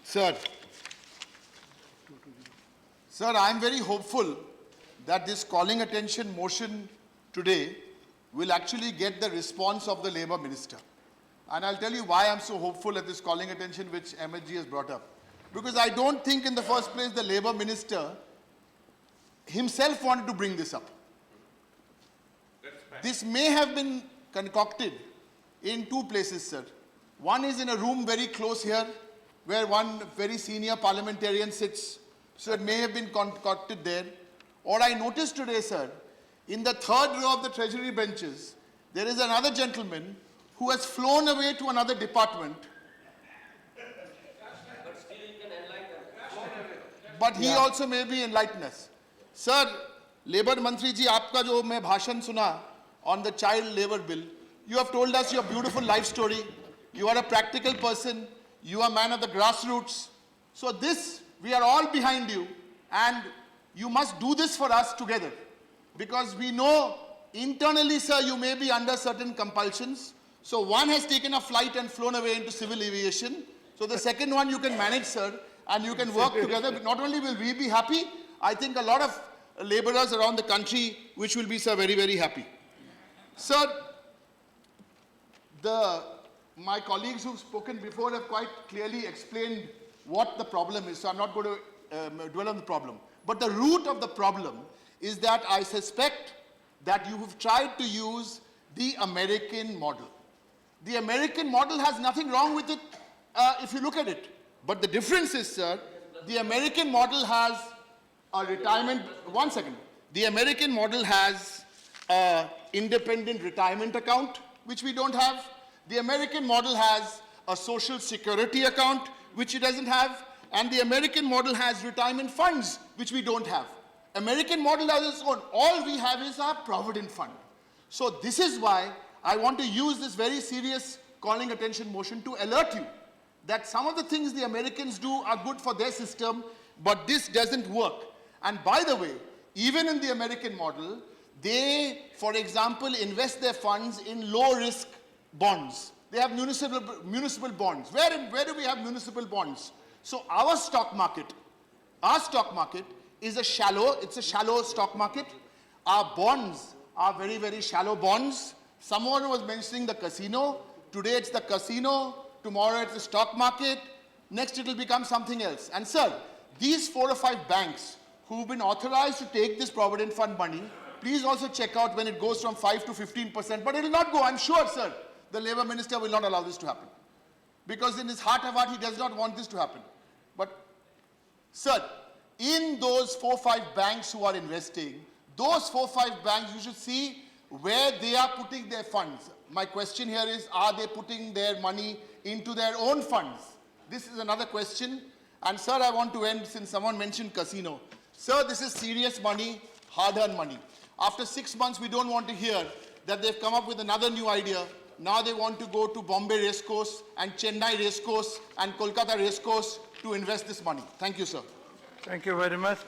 Sir, I am very hopeful that this calling attention motion today will actually get the response of the Labour Minister. And I'll tell you why I'm so hopeful at this calling attention which MSG has brought up. Because I don't think in the first place the Labour Minister himself wanted to bring this up. This may have been concocted in two places, sir. One is in a room very close here, where one very senior parliamentarian sits. So it may have been concocted there. Or I noticed today, sir, in the third row of the Treasury benches, there is another gentleman who has flown away to another department. But he also may be enlighten us. Sir, Labour Mantri ji, आपका जो मैं भाषण सुना on the child labour bill, you have told us your beautiful life story. You are a practical person. You are a man of the grassroots. So this, we are all behind you, and you must do this for us together. Because we know internally, sir, you may be under certain compulsions. So one has taken a flight and flown away into civil aviation. So the second one you can manage, sir, and you can work together. Not only will we be happy, I think a lot of labourers around the country which will be, sir, very, very happy. Sir, my colleagues who've spoken before have quite clearly explained what the problem is, so I'm not going to dwell on the problem. But the root of the problem is that I suspect that you have tried to use the American model. The American model has nothing wrong with it if you look at it. But the difference is, sir, the American model has a retirement, one second. The American model has an independent retirement account, which we don't have. The American model has a social security account, which it doesn't have. And the American model has retirement funds, which we don't have. American model has its own. All we have is our provident fund. So this is why I want to use this very serious calling attention motion to alert you that some of the things the Americans do are good for their system, but this doesn't work. And by the way, even in the American model, they, for example, invest their funds in low-risk bonds. They have municipal bonds. Where do we have municipal bonds? So our stock market is a shallow stock market. Our bonds are very, very shallow bonds. Someone was mentioning the casino. Today it's the casino. Tomorrow it's the stock market. Next it will become something else. And sir, these 4 or 5 banks who've been authorized to take this Provident Fund money, please also check out when it goes from 5 to 15%. But it will not go, I'm sure, sir. The Labour Minister will not allow this to happen. Because in his heart of heart, he does not want this to happen. But, sir, in those 4 or 5 banks who are investing, those 4 or 5 banks, you should see where they are putting their funds. My question here is, are they putting their money into their own funds? This is another question. And, sir, I want to end, since someone mentioned casino. Sir, this is serious money, hard-earned money. After 6 months, we don't want to hear that they've come up with another new idea. Now they want to go to Bombay Racecourse and Chennai Racecourse and Kolkata Racecourse to invest this money. Thank you, sir. Thank you very much.